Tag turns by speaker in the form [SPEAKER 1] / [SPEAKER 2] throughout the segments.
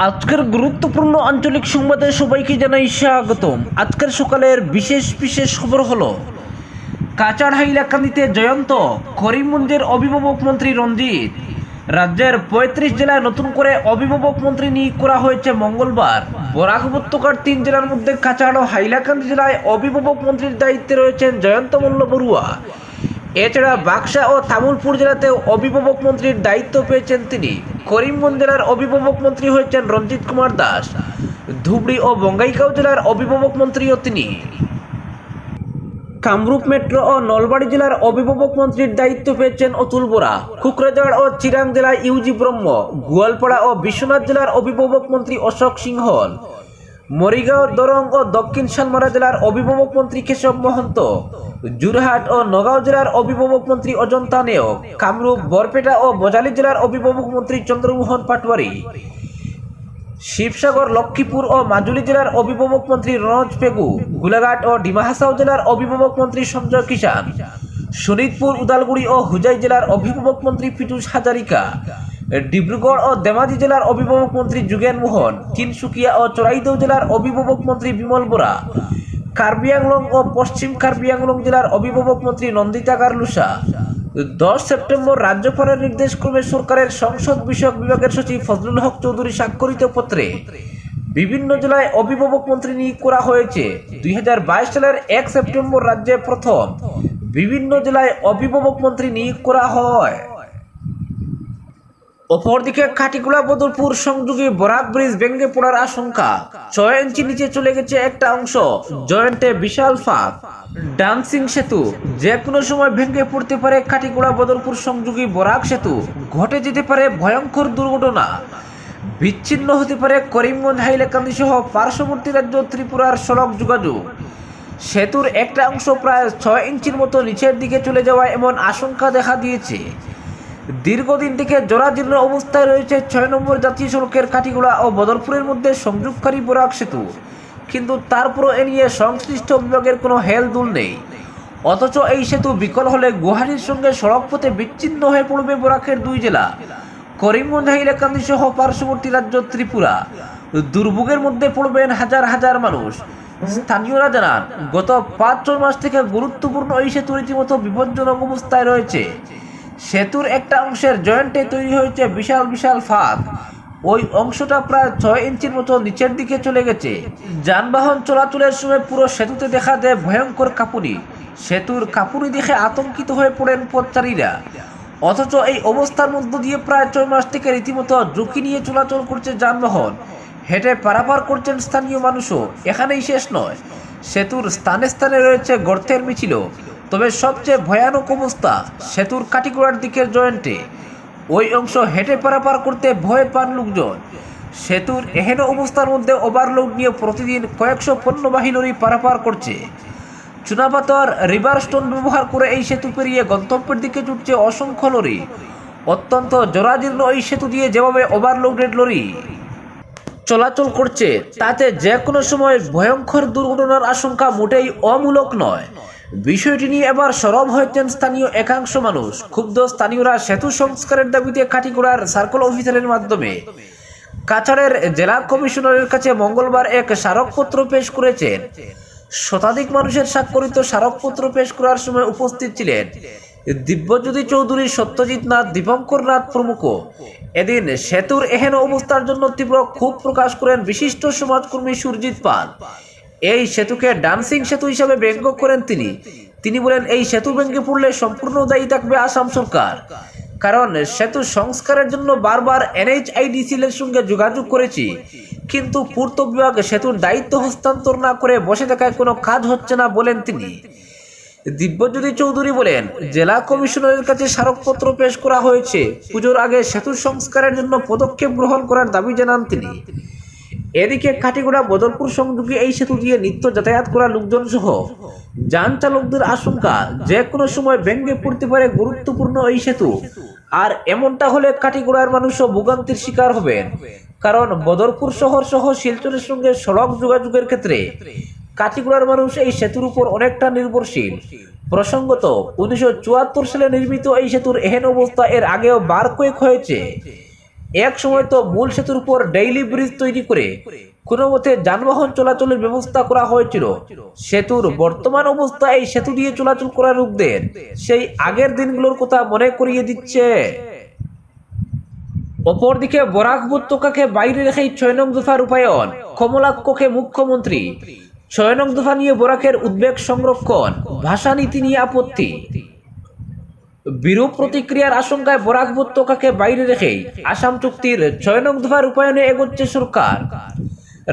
[SPEAKER 1] আজকের গুরুত্বপূর্ণ আঞ্চলিক সংবাদে সবাইকে জানাই স্বাগতম। আজকের সকালের বিশেষ খবর হলো কাছাড় হাইলাকান্দিতে জয়ন্ত, করিমগঞ্জের অভিভাবক মন্ত্রী রঞ্জিত। রাজ্যের ৩৫ জেলায় নতুন করে অভিভাবক মন্ত্রী নিয়োগ করা হয়েছে মঙ্গলবার। বরাক উপত্যকার ৩ জেলার মধ্যে কাছাড় ও হাইলাকান্দি জেলায় অভিভাবক মন্ত্রীর দায়িত্বে রয়েছেন জয়ন্ত মল্ল বড়ুয়া। এছাড়া বাক্সা ও তামুলপুর জেলাতেও অভিভাবক মন্ত্রীর দায়িত্ব পেয়েছেন তিনি। করিমগঞ্জ জেলার অভিভাবক মন্ত্রী হয়েছেন রঞ্জিত কুমার দাস। ধুবড়ী ও বঙ্গাইগাঁও জেলার অভিভাবক মন্ত্রীও তিনি। কামরূপ মেট্রো ও নলবাড়ী জেলার অভিভাবক মন্ত্রীর দায়িত্ব পেয়েছেন অতুল বোরা। কুকরাঝাড় ও চিরাং জেলায় ইউজি ব্রহ্ম। গোয়ালপাড়া ও বিশ্বনাথ জেলার অভিভাবক মন্ত্রী অশোক সিংহল। মরিগাঁও, দরং ও দক্ষিণ শালমারা জেলার অভিভাবক মন্ত্রী কেশব মহন্ত। যোরহাট ও নগাঁও জেলার অভিভাবক মন্ত্রী অজন্তা নেওগ। কামরূপ, বরপেটা ও বজালী জেলার অভিভাবক মন্ত্রী চন্দ্রমোহন পাটোয়ারি। শিবসাগর, লক্ষ্মীপুর ও মাজুলী জেলার অভিভাবক মন্ত্রী রনজ পেগু। গোলাঘাট ও ডিমা হাসাও জেলার অভিভাবক মন্ত্রী সঞ্জয় কিষান। শোনিতপুর, উদালগুড়ি ও হুজাই জেলার অভিভাবক মন্ত্রী পীযূষ হাজারিকা। ডিব্রুগড় ও ধেমাজি জেলার অভিভাবক মন্ত্রী যোগেন মোহন। তিনসুকিয়া ও চড়াইদেউ জেলার অভিভাবক মন্ত্রী বিমল বোরা। কার্বি আংলং ও পশ্চিম কার্বি আংলং জেলার অভিভাবক মন্ত্রী নন্দিতা গারলুসা। 10 সেপ্টেম্বর রাজ্যপালের নির্দেশক্রমে সরকারের সংসদ বিষয়ক বিভাগের সচিব ফজলুল হক চৌধুরী স্বাক্ষরিত পত্রে বিভিন্ন জেলায় অভিভাবক মন্ত্রী নিয়োগ করা হয়েছে। 2022 সালের 1 সেপ্টেম্বর রাজ্যে প্রথম বিভিন্ন জেলায় অভিভাবক মন্ত্রী নিয়োগ করা হয়। অপরদিকে খাটিকুলা বদরপুর সংযোগী বরাক ব্রিজ ভেঙে পড়ার আশঙ্কা। 6 ইঞ্চি নিচে চলে গেছে একটা অংশ। জয়েন্টে বিশাল ফাঁক। ডান্সিং সেতু যে কোনো সময় ভেঙে পড়তে পারে। খাটিকুলা বদরপুর সংযোগী বরাক সেতু। ঘটে যেতে পারে ভয়ঙ্কর দুর্ঘটনা। বিচ্ছিন্ন হতে পারে করিমগঞ্জ, হাইলাকান্দি সহ পার্শ্ববর্তী রাজ্য ত্রিপুরার সড়ক যোগাযোগ। সেতুর একটা অংশ প্রায় 6 ইঞ্চির মতো নিচের দিকে চলে যাওয়ায় এমন আশঙ্কা দেখা দিয়েছে। দীর্ঘদিন থেকে জরাজীর্ণ অবস্থায় রয়েছে 6 নম্বর জাতীয় সড়কের কাটিগুড়া ও বদরপুরের মধ্যে সংযোগকারী বরাক সেতু। কিন্তু তারপরও এ নিয়ে সংশ্লিষ্ট বিভাগের কোনো হেলদোল নেই। অথচ এই সেতু বিকল হলে গুয়াহাটির সঙ্গে সড়ক পথে বিচ্ছিন্ন হয়ে পড়বে বরাকের 2 জেলা করিমগঞ্জ, হাইলাকান্দি সহ পার্শ্ববর্তী রাজ্য ত্রিপুরা। দুর্ভোগের মধ্যে পড়বেন হাজার হাজার মানুষ। স্থানীয়রা জানান, গত 5-6 মাস থেকে গুরুত্বপূর্ণ এই সেতু রীতিমতো বিপজ্জনক অবস্থায় রয়েছে। সেতুর একটা অংশের জয়েন্টে তৈরি হয়েছে বিশাল ফাঁক। ওই অংশটা প্রায় 6 ইঞ্চির মতো নিচের দিকে চলে গেছে। যানবাহন চলাচলের সময় পুরো সেতুতে দেখা দেয় ভয়ঙ্কর কাঁপুনি। সেতুর কাঁপুনি দেখে আতঙ্কিত হয়ে পড়েন পথচারীরা। অথচ এই অবস্থার মধ্য দিয়ে প্রায় 6 মাস থেকে রীতিমতো ঝুঁকি নিয়ে চলাচল করছে যানবাহন। হেঁটে পারাপার করছেন স্থানীয় মানুষও। এখানেই শেষ নয়, সেতুর স্থানে স্থানে রয়েছে গর্তের মিছিল। তবে সবচেয়ে ভয়ানক অবস্থা সেতুর কাটিগোড়ার দিকের জয়েন্টে। ওই অংশ হেঁটে পারাপার করতে ভয় পান লোকজন। সেতুর এহেন অবস্থার মধ্যে ওভারলোড নিয়ে প্রতিদিন কয়েকশো পণ্যবাহী লরি পারাপার করছে। চুনাপাথর, রিভার স্টোন ব্যবহার করে এই সেতু পেরিয়ে গন্তব্যের দিকে ছুটছে অসংখ্য লরি। অত্যন্ত জরাজীর্ণ এই সেতু দিয়ে যেভাবে ওভারলোডেড লরি চলাচল করছে, তাতে যে কোনো সময় ভয়ঙ্কর দুর্ঘটনার আশঙ্কা মোটেই অমূলক নয়। বিষয়টি নিয়ে এবার সরব হয়েছেন স্থানীয় একাংশ মানুষ। ক্ষুব্ধ স্থানীয়রা সেতু সংস্কারের দাবিতে কাটিগোড়ার সার্কেল অফিসারের মাধ্যমে কাছাড়ের জেলা কমিশনারের কাছে মঙ্গলবার এক স্মারকপত্র পেশ করেছেন। শতাধিক মানুষের স্বাক্ষরিত স্মারকপত্র পেশ করার সময় উপস্থিত ছিলেন দিব্যজ্যোতি চৌধুরী, সত্যজিৎ নাথ, দীপঙ্কর নাথ প্রমুখ। এদিন সেতুর এহেন অবস্থার জন্য তীব্র ক্ষোভ প্রকাশ করেন বিশিষ্ট সমাজকর্মী সুরজিৎ পাল। এই সেতুকে ডান্সিং সেতু হিসাবে ব্যঙ্গ করেন তিনি বলেন, এই সেতু ভেঙে পড়লে সম্পূর্ণ দায়ী থাকবে আসাম সরকার। কারণ সেতু সংস্কারের জন্য বারবার NHIDCL এর সঙ্গে যোগাযোগ করেছি, কিন্তু পূর্ত বিভাগ সেতুর দায়িত্ব হস্তান্তর না করে বসে থাকায় কোনো কাজ হচ্ছে না বলেন তিনি। দিব্যজ্যোতি চৌধুরী বলেন, জেলা কমিশনারের কাছে স্মারকপত্র পেশ করা হয়েছে। পুজোর আগে সেতু সংস্কারের জন্য পদক্ষেপ গ্রহণ করার দাবি জানান তিনি। এদিকে কাটিগোড়া বদরপুর সংযোগী এই সেতু দিয়ে নিত্য যাতায়াত করা লোকজন সহ যান চালকদের আশঙ্কা, যে কোনো সময় ভেঙে পড়তে পারে গুরুত্বপূর্ণ এই সেতু। আর এমনটা হলে কাটিগোড়ার মানুষও ভোগান্তির শিকার হবেন। কারণ বদরপুর শহর সহ শিলচরের সঙ্গে সড়ক যোগাযোগের ক্ষেত্রে কাটিগোড়ার মানুষ এই সেতুর উপর অনেকটা নির্ভরশীল। প্রসঙ্গত 1974 সালে নির্মিত এই সেতুর এহেন অবস্থা এর আগেও বার কয়েক হয়েছে। এক সময় তো মূল সেতুর উপর ডেইলি ব্রিজ তৈরি করে কোনো মতে যানবাহন চলাচলের ব্যবস্থা করা হয়েছিল। সেতুর বর্তমান অবস্থা এই সেতু দিয়ে চলাচল করা লোকদের সেই আগের দিনগুলোর কথা মনে করিয়ে দিচ্ছে। অপরদিকে বরাক উপত্যকাকে বাইরে রেখেই ৬ নং দফা রূপায়ণ, কমলাক্ষকে মুখ্যমন্ত্রী। ৬ নং দফা নিয়ে বরাকের উদ্বেগ সংরক্ষণ, ভাষানীতি নিয়ে আপত্তি। বিরূপ প্রতিক্রিয়ার আশঙ্কায় বরাক উপত্যকাকে বাইরে রেখেই আসাম চুক্তির ৬ নং দফা রূপায়ণে এগোচ্ছে সরকার।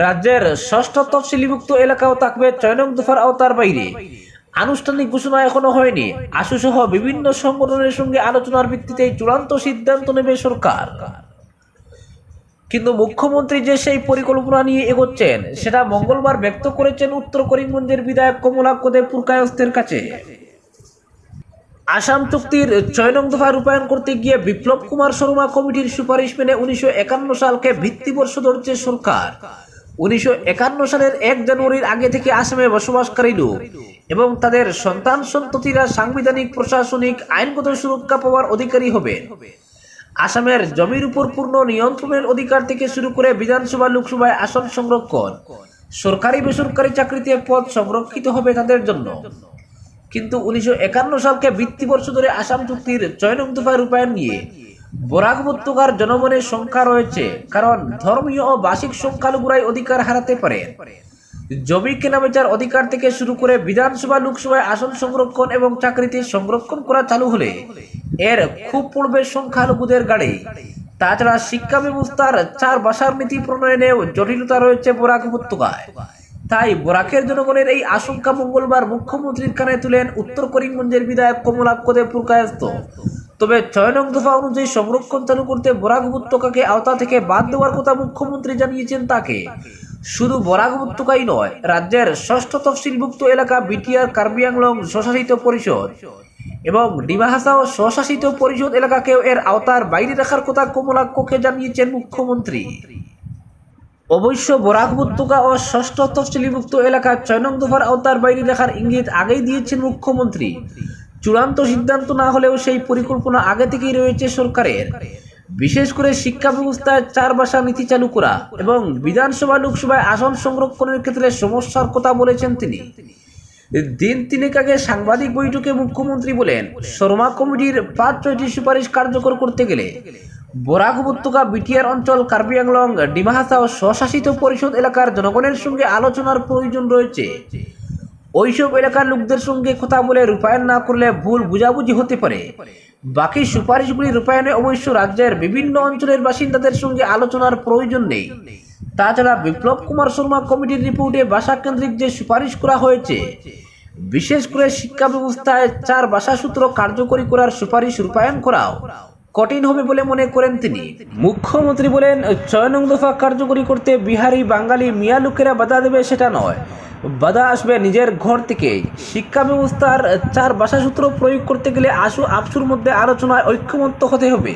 [SPEAKER 1] রাজ্যের ষষ্ঠ তফসিলিভুক্ত এলাকাও থাকবে ৬ নং দফার আওতার বাইরে। আনুষ্ঠানিক ঘোষণা এখনো হয়নি। আশু সহ বিভিন্ন সংগঠনের সঙ্গে আলোচনার ভিত্তিতে চূড়ান্ত সিদ্ধান্ত নেবে সরকার। কিন্তু মুখ্যমন্ত্রী যে সেই পরিকল্পনা নিয়ে এগোচ্ছেন সেটা মঙ্গলবার ব্যক্ত করেছেন উত্তর করিমগঞ্জের বিধায়ক কমলাক্ষ দেব পুরকায়স্থের কাছে। আসাম চুক্তির ৬ নং দফা রূপায়ণ করতে গিয়ে বিপ্লব কুমার শর্মা কমিটির সুপারিশ মেনে ১৯৫১ সালকে ভিত্তিবর্ষ ধরছে সরকার। ১৯৫১ সালের ১ জানুয়ারির আগে থেকে আসামে বসবাসকারী লোক এবং তাদের সন্তান সন্ততিরা সাংবিধানিক, প্রশাসনিক, আইনগত সুরক্ষা পাওয়ার অধিকারী হবে। আসামের জমির উপর পূর্ণ নিয়ন্ত্রণের অধিকার থেকে শুরু করে বিধানসভা, লোকসভায় আসন সংরক্ষণ, সরকারি বেসরকারি চাকরিতে পদ সংরক্ষিত হবে তাদের জন্য। কিন্তু ১৯৫১ সালকে ভিত্তিবর্ষ ধরে আসাম চুক্তির ৬ নং দফা রূপায়ণ নিয়ে বরাক উপত্যকার জনগণের সংখ্যা রয়েছে, কারণ ধর্মীয় ও ভাষিক সংখ্যালঘুরাই অধিকার হারাতে পারে। জমি কেনাবেচার অধিকার থেকে শুরু করে বিধানসভা, লোকসভায় আসন সংরক্ষণ এবং চাকরিতে সংরক্ষণ করা চালু হলে এর খুব পড়বে সংখ্যালঘুদের গাড়ি। তাছাড়া শিক্ষা ব্যবস্থার ৪ ভাষার নীতি প্রণয়নেও জটিলতা রয়েছে বরাক উপত্যকায়। তাই বরাকের জনগণের এই আশঙ্কা মঙ্গলবার মুখ্যমন্ত্রীর কানে তুলেন উত্তর করিমগঞ্জের বিধায়ক কমলাক্ষ দেব পুরকায়স্থ। তবে ৬ নং দফা অনুযায়ী সংরক্ষণ চালু করতে বরাক উপত্যকাকে আওতা থেকে বাদ দেওয়ার কথা মুখ্যমন্ত্রী জানিয়েছেন তাকে। শুধু বরাক উপত্যকাই নয়, রাজ্যের ষষ্ঠ তফসিলভুক্ত এলাকা বিটিআর, কার্বি আংলং স্বশাসিত পরিষদ এবং ডিমা হাসাও স্বশাসিত পরিষদ এলাকাকেও এর আওতার বাইরে রাখার কথা কমলাক্ষকে জানিয়েছেন মুখ্যমন্ত্রী। অবশ্য বরাক উপত্যকা ও ষষ্ঠ তফসিলিভুক্ত এলাকা ৬ নং দফার আওতার বাইরে রাখার ইঙ্গিত আগেই দিয়েছেন মুখ্যমন্ত্রী। চূড়ান্ত সিদ্ধান্ত না হলেও সেই পরিকল্পনা আগে থেকেই রয়েছে সরকারের। বিশেষ করে শিক্ষা ব্যবস্থায় ৪ ভাষা নীতি চালু করা এবং বিধানসভা, লোকসভায় আসন সংরক্ষণের ক্ষেত্রে সমস্যার কথা বলেছেন তিনি। দিন ৩ আগে সাংবাদিক বৈঠকে মুখ্যমন্ত্রী বলেন, শর্মা কমিটির ৫-৬টি সুপারিশ কার্যকর করতে গেলে বরাক উপত্যকা, বিটিআর অঞ্চল, কার্বি আংলং, ডিমা হাসাও স্বশাসিত পরিষদ এলাকার জনগণের সঙ্গে আলোচনার প্রয়োজন রয়েছে। ওইসব এলাকার লোকদের সঙ্গে কথা বলে রূপায়ণ না করলে ভুল বুঝাবুঝি হতে পারে। বাকি সুপারিশগুলি রূপায়ণে অবশ্য রাজ্যের বিভিন্ন অঞ্চলের বাসিন্দাদের সঙ্গে আলোচনার প্রয়োজন নেই। তাছাড়া বিপ্লব কুমার শর্মা কমিটির রিপোর্টে ভাষা কেন্দ্রিক যে সুপারিশ করা হয়েছে, বিশেষ করে শিক্ষা ব্যবস্থায় ৪ ভাষা সূত্র কার্যকরী করার সুপারিশ রূপায়ণ করাও কঠিন হবে বলে মনে করেন তিনি। মুখ্যমন্ত্রী বলেন, ৬ নং দফা কার্যকরী করতে বিহারি, বাঙালি, মিয়া লোকেরা বাধা দেবে সেটা নয়, বাধা আসবে নিজের ঘর থেকে। শিক্ষা ব্যবস্থার ৪ ভাষা সূত্র প্রয়োগ করতে গেলে আপসুর মধ্যে আলোচনায় ঐক্যমত্য হতে হবে।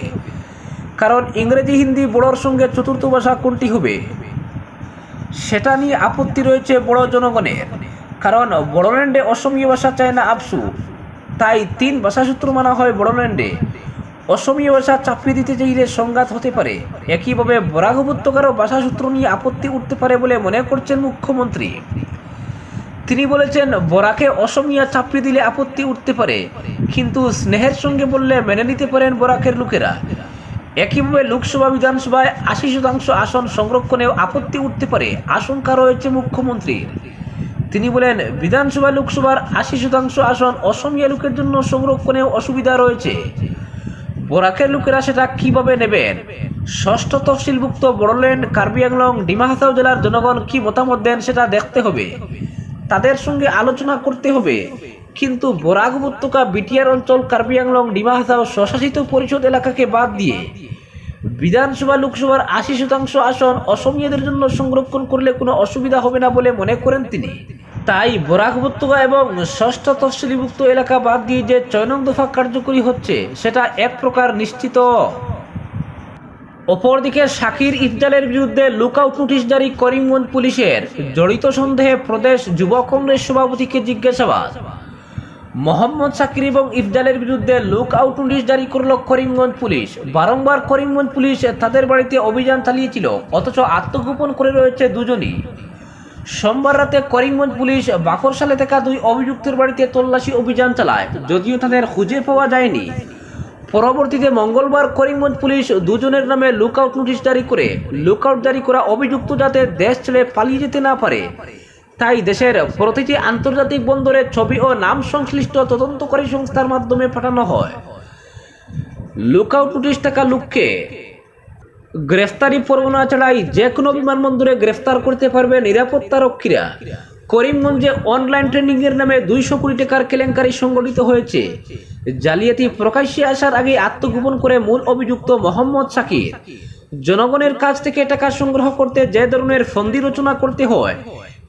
[SPEAKER 1] কারণ ইংরেজি, হিন্দি, বড়োর সঙ্গে চতুর্থ ভাষা কোনটি হবে সেটা নিয়ে আপত্তি রয়েছে বড়ো জনগণের। কারণ বড়োল্যান্ডে অসমীয়া ভাষা চায় না আপসু, তাই ৩ ভাষা সূত্র মানা হয় বড়োল্যান্ডে। অসমীয়া ভাষা চাপিয়ে দিতে চাইলে সংঘাত হতে পারে। একইভাবে বরাক উপত্যকারও ভাষা সূত্র নিয়ে আপত্তি উঠতে পারে বলে মনে করছেন মুখ্যমন্ত্রী। তিনি বলেছেন, বরাকে অসমীয়া চাপিয়ে দিলে আপত্তি উঠতে পারে, কিন্তু স্নেহের সঙ্গে বললে মেনে নিতে পারেন বরাকের লোকেরা। একইভাবে লোকসভা, বিধানসভায় ৮০% আসন সংরক্ষণেও আপত্তি উঠতে পারে আশঙ্কা রয়েছে মুখ্যমন্ত্রীর। তিনি বলেন, বিধানসভা, লোকসভার ৮০% আসন অসমীয়া লোকের জন্য সংরক্ষণেও অসুবিধা রয়েছে। বরাকের লোকেরা সেটা কিভাবে নেবেন? ষষ্ঠ তফসিলভুক্ত বড়োল্যান্ড, কার্বি আংলং, ডিমা হাসাও জেলার জনগণ কি মতামত দেন সেটা দেখতে হবে, তাদের সঙ্গে আলোচনা করতে হবে। কিন্তু বরাক উপত্যকা, বিটিআর অঞ্চল, কার্বি আংলং, ডিমা হাসাও স্বশাসিত পরিষদ এলাকাকে বাদ দিয়ে বিধানসভা, লোকসভার ৮০% আসন অসমীয়াদের জন্য সংরক্ষণ করলে কোনো অসুবিধা হবে না বলে মনে করেন তিনি। তাই বরাক উপত্যকা এবং ষষ্ঠ তফসিলিভুক্ত এলাকা বাদ দিয়ে যে ৬ নং দফা কার্যকরী হচ্ছে সেটা এক প্রকার নিশ্চিত। অপরদিকে শাকির ইফজালের বিরুদ্ধে লুকআউট নোটিশ জারি করিমগঞ্জ পুলিশের। জড়িত সন্দেহে প্রদেশ যুব কংগ্রেস সভাপতিকে জিজ্ঞাসাবাদ। মোহাম্মদ শাকির এবং ইফজালের বিরুদ্ধে লুক আউট নোটিশ জারি করল করিমগঞ্জ পুলিশ। বারংবার করিমগঞ্জ পুলিশ তাদের বাড়িতে অভিযান চালিয়েছিল, অথচ আত্মগোপন করে রয়েছে দুজনই। সোমবার রাতে করিমগঞ্জ পুলিশ বাকরশালে থাকা দুই অভিযুক্তের বাড়িতে তল্লাশি অভিযান চালায়, যদিও তাদের খুঁজে পাওয়া যায়নি। পরবর্তীতে মঙ্গলবার করিমগঞ্জ পুলিশ দুজনের নামে লুকআউট নোটিশ জারি করে লুকআউট জারি করা অভিযুক্ত যাতে দেশ ছেড়ে পালিয়ে যেতে না পারে, তাই দেশের প্রতিটি আন্তর্জাতিক বন্দরে ছবি ও নাম সংশ্লিষ্ট তদন্তকারী সংস্থার মাধ্যমে পাঠানো হয়। লুকআউট নোটিশ থাকা লোককে গ্রেফতারি পরোয়ানা ছাড়াই যে কোনো বিমানবন্দরে গ্রেফতার করতে পারবে নিরাপত্তা রক্ষীরা। করিমগঞ্জে অনলাইন ট্রেনিং এর নামে 200 কোটি টাকার কেলেঙ্কারি সংগঠিত হয়েছে। জালিয়াতি প্রকাশ্যে আসার আগে আত্মগোপন করে মূল অভিযুক্ত মোহাম্মদ শাকির জনগণের কাছ থেকে টাকা সংগ্রহ করতে যে ধরনের ফন্দি রচনা করতে হয়,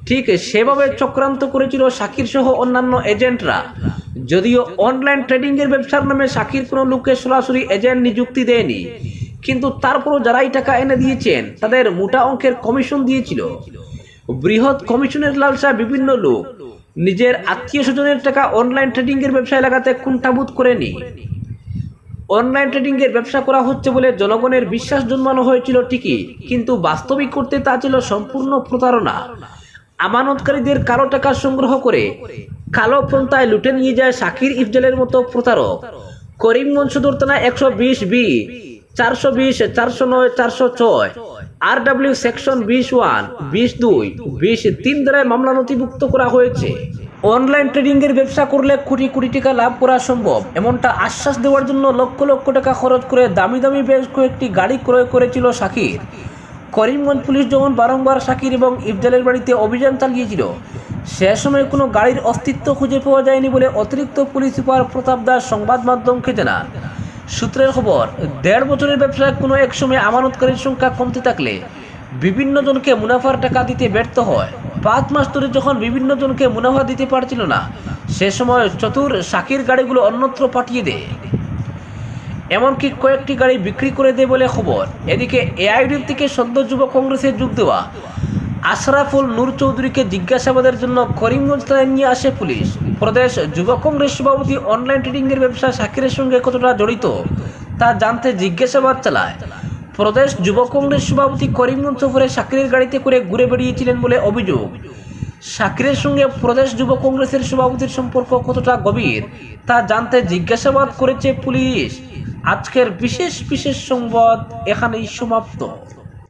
[SPEAKER 1] ঠিক সেভাবে চক্রান্ত করেছিল শাকির সহ অন্যান্য এজেন্টরা। যদিও অনলাইন ট্রেডিং এর ব্যবসার নামে শাকির কোনো লোককে সরাসরি এজেন্ট নিযুক্তি দেয়নি, কিন্তু তারপরও যারাই টাকা এনে দিয়েছেন তাদের মোটা অঙ্কের কমিশন দিয়েছিল। বৃহৎ কমিশনের লালসা বিভিন্ন লোক নিজের আত্মীয় স্বজনের টাকা অনলাইন ট্রেডিং এর ব্যবসায় লাগাতে কুণ্ঠাবোধ করেনি। অনলাইন ট্রেডিং এর ব্যবসা করা হচ্ছে বলে জনগণের বিশ্বাস জন্মানো হয়েছিল ঠিকই, কিন্তু বাস্তবিক করতে তা ছিল সম্পূর্ণ প্রতারণা। আমানতকারীদের কালো টাকা সংগ্রহ করে কালো পন্থায় লুটে নিয়ে যায় শাকির ইফজালের মতো প্রতারক। করিমগঞ্জ সদর থানা 120B 420 409 406 RW সেকশন 21 22 23 ধারায় মামলা নথিভুক্ত করা হয়েছে। অনলাইন ট্রেডিং এর ব্যবসা করলে কোটি কোটি টাকা লাভ করা সম্ভব, এমনটা আশ্বাস দেওয়ার জন্য লক্ষ লক্ষ টাকা খরচ করে দামি দামি বেশ কয়েকটি গাড়ি ক্রয় করেছিল শাকির। করিমগঞ্জ পুলিশ যখন বারংবার শাকির এবং ইফজালের বাড়িতে অভিযান চালিয়েছিল, সে সময় কোনো গাড়ির অস্তিত্ব খুঁজে পাওয়া যায়নি বলে অতিরিক্ত পুলিশ সুপার প্রতাপ দাস সংবাদ মাধ্যমকে জানান। সূত্রের খবর, 1.5 বছরের ব্যবসায় কোনো এক সময় আমানতকারীর সংখ্যা কমতে থাকলে বিভিন্ন জনকে মুনাফার টাকা দিতে ব্যর্থ হয়। 5 মাস ধরে যখন বিভিন্ন জনকে মুনাফা দিতে পারছিল না, সে সময় চতুর শাকির গাড়িগুলো অন্যত্র পাঠিয়ে দেয়, এমনকি কয়েকটি গাড়ি বিক্রি করে দেয় বলে খবর। এদিকে এআইডির থেকে সদ্য যুব কংগ্রেসে যোগ দেওয়া আশরাফুল নূর চৌধুরীকে জিজ্ঞাসাবাদের জন্য করিমগঞ্জ থানায় নিয়ে আসে পুলিশ। প্রদেশ যুব কংগ্রেস সভাপতি অনলাইন ট্রেডিং এর ব্যবসা শাকিরের সঙ্গে কতটা জড়িত তা জানতে জিজ্ঞাসাবাদ চালায়। প্রদেশ যুব কংগ্রেস সভাপতি করিমগঞ্জ সফরে শাকিরের গাড়িতে করে ঘুরে বেড়িয়েছিলেন বলে অভিযোগ। শাকিরের সঙ্গে প্রদেশ যুব কংগ্রেসের সভাপতির সম্পর্ক কতটা গভীর তা জানতে জিজ্ঞাসাবাদ করেছে পুলিশ। আজকের বিশেষ সংবাদ এখানেই সমাপ্ত।